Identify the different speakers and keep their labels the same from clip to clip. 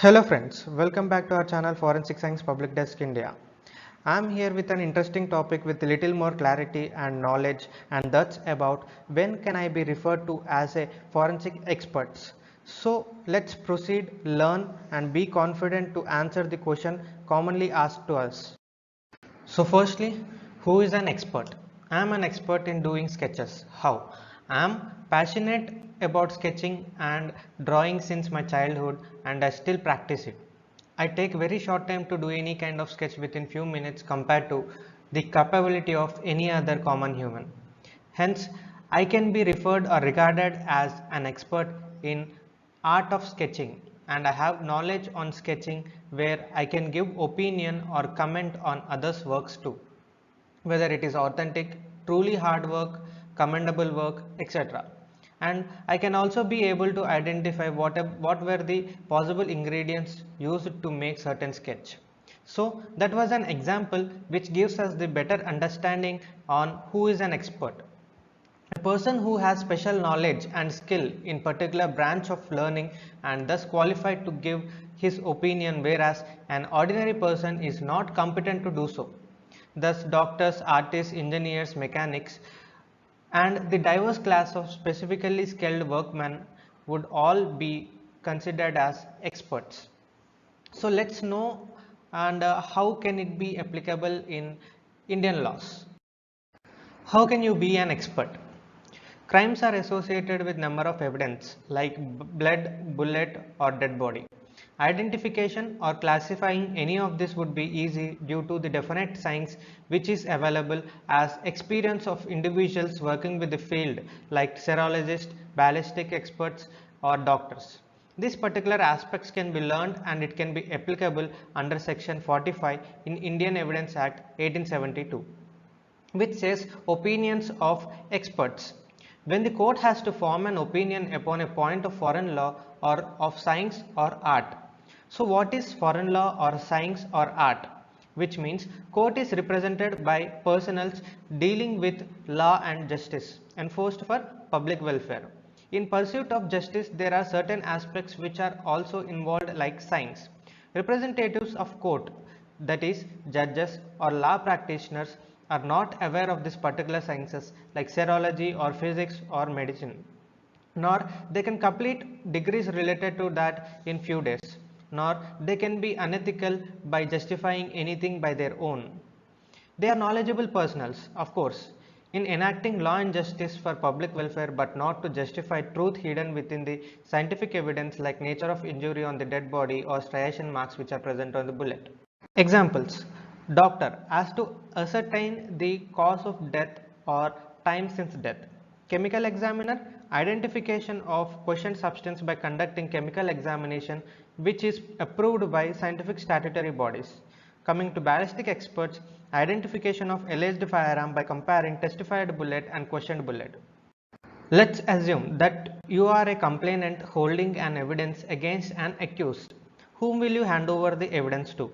Speaker 1: Hello friends, welcome back to our channel Forensic Science Public Desk India. I am here with an interesting topic with little more clarity and knowledge, and that's about when can I be referred to as a forensic expert. So let's proceed, learn and be confident to answer the question commonly asked to us. So firstly, who is an expert? I am an expert in doing sketches. How? I am passionate about sketching and drawing since my childhood and I still practice it. I take very short time to do any kind of sketch within few minutes compared to the capability of any other common human. Hence, I can be referred or regarded as an expert in art of sketching, and I have knowledge on sketching where I can give opinion or comment on others' works too, whether it is authentic, truly hard work, commendable work, etc. And I can also be able to identify what were the possible ingredients used to make certain sketch. So that was an example which gives us the better understanding on who is an expert. A person who has special knowledge and skill in particular branch of learning and thus qualified to give his opinion, whereas an ordinary person is not competent to do so. Thus doctors, artists, engineers, mechanics and the diverse class of specifically skilled workmen would all be considered as experts. So let's know and how can it be applicable in Indian laws. How can you be an expert? Crimes are associated with number of evidence like blood, bullet or dead body. Identification or classifying any of this would be easy due to the definite science which is available as experience of individuals working with the field like serologists, ballistic experts or doctors. These particular aspects can be learned and it can be applicable under section 45 in Indian Evidence Act 1872, which says opinions of experts. When the court has to form an opinion upon a point of foreign law or of science or art. So what is foreign law or science or art? Which means court is represented by personals dealing with law and justice enforced for public welfare. In pursuit of justice, there are certain aspects which are also involved like science. Representatives of court, that is judges or law practitioners, are not aware of this particular sciences like serology or physics or medicine, nor they can complete degrees related to that in few days, nor they can be unethical by justifying anything by their own. They are knowledgeable personals, of course, in enacting law and justice for public welfare, but not to justify truth hidden within the scientific evidence like nature of injury on the dead body or striation marks which are present on the bullet. Examples: doctor as to ascertain the cause of death or time since death. Chemical examiner, identification of questioned substance by conducting chemical examination which is approved by scientific statutory bodies. Coming to ballistic experts, identification of alleged firearm by comparing testified bullet and questioned bullet. Let's assume that you are a complainant holding an evidence against an accused. Whom will you hand over the evidence to?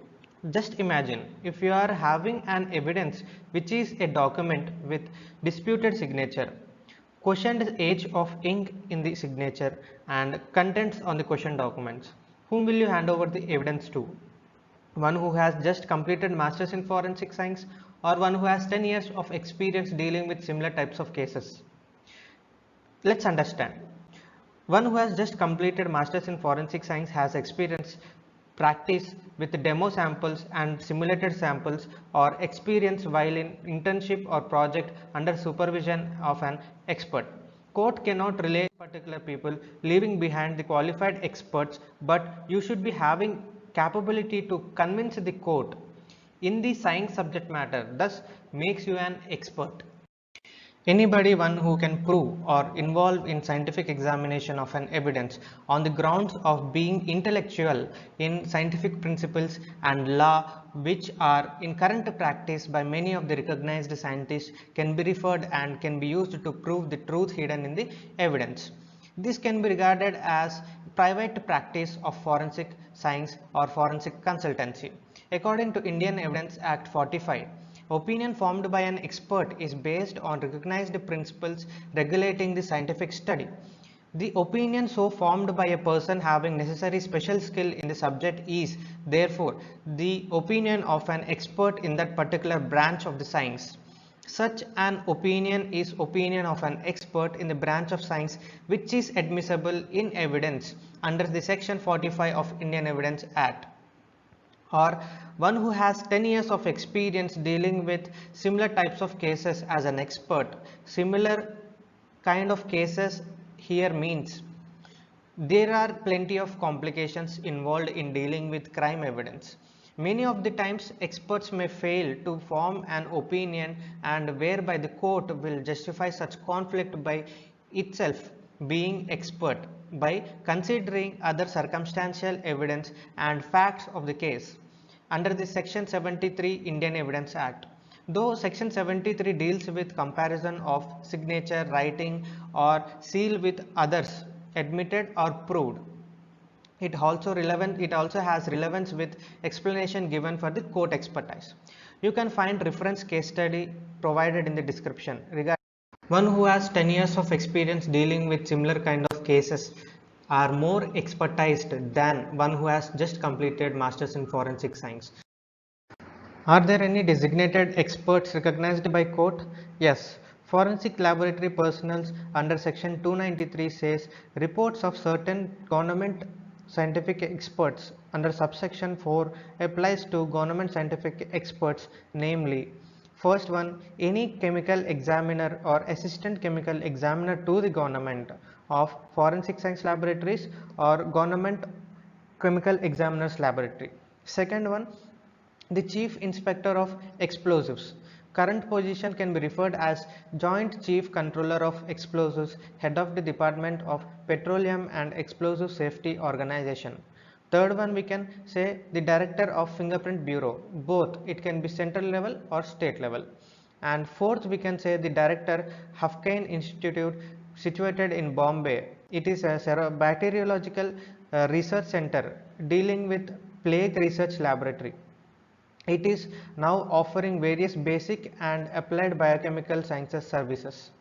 Speaker 1: Just imagine if you are having an evidence which is a document with disputed signature, questioned age of ink in the signature and contents on the questioned documents. Whom will you hand over the evidence to? One who has just completed masters in forensic science or one who has 10 years of experience dealing with similar types of cases? Let's understand. One who has just completed masters in forensic science has experience practice with demo samples and simulated samples or experience while in internship or project under supervision of an expert. Court cannot relay particular people leaving behind the qualified experts, but you should be having capability to convince the court in the science subject matter, thus makes you an expert. Anybody one who can prove or involve in scientific examination of an evidence on the grounds of being intellectual in scientific principles and law which are in current practice by many of the recognized scientists can be referred and can be used to prove the truth hidden in the evidence. This can be regarded as private practice of forensic science or forensic consultancy. According to Indian Evidence Act 45, opinion formed by an expert is based on recognized principles regulating the scientific study. The opinion so formed by a person having necessary special skill in the subject is, therefore, the opinion of an expert in that particular branch of the science. Such an opinion is opinion of an expert in the branch of science which is admissible in evidence under the section 45 of Indian Evidence Act. Or one who has 10 years of experience dealing with similar types of cases as an expert. Similar kind of cases here means there are plenty of complications involved in dealing with crime evidence. Many of the times experts may fail to form an opinion, and whereby the court will justify such conflict by itself being expert by considering other circumstantial evidence and facts of the case under the section 73 Indian Evidence Act. Though section 73 deals with comparison of signature, writing or seal with others admitted or proved, it also has relevance with explanation given for the court expertise. You can find reference case study provided in the description regarding one who has 10 years of experience dealing with similar kind of cases are more expertised than one who has just completed masters in forensic science. Are there any designated experts recognized by court? Yes. Forensic laboratory personnel under section 293 says reports of certain government scientific experts under subsection 4 applies to government scientific experts, namely first one, any chemical examiner or assistant chemical examiner to the government of forensic science laboratories or government chemical examiners laboratory. Second one, the Chief Inspector of Explosives. Current position can be referred as Joint Chief Controller of Explosives, Head of the Department of Petroleum and Explosive Safety Organization. Third one, we can say the Director of Fingerprint Bureau. Both it can be central level or state level. And fourth, we can say the Director, Hufkain Institute, situated in Bombay. It is a bacteriological research center dealing with plague research laboratory. It is now offering various basic and applied biochemical sciences services.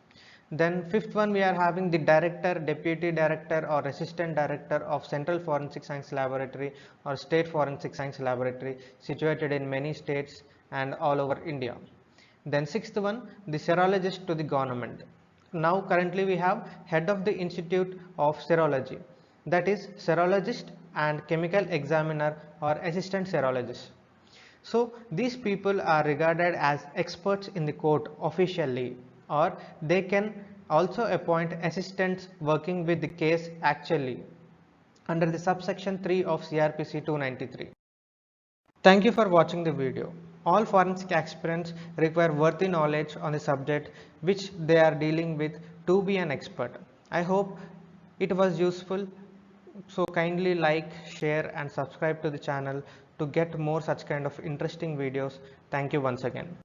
Speaker 1: Then fifth one, we are having the director, deputy director or assistant director of Central Forensic Science Laboratory or State Forensic Science Laboratory situated in many states and all over India. Then sixth one, the serologist to the government. Now currently we have head of the Institute of Serology, that is serologist and chemical examiner or assistant serologist. So these people are regarded as experts in the court officially, or they can also appoint assistants working with the case actually under the subsection 3 of CRPC 293. Thank you for watching the video. All forensic aspirants require worthy knowledge on the subject which they are dealing with to be an expert. I hope it was useful. So kindly like, share and subscribe to the channel to get more such kind of interesting videos. Thank you once again.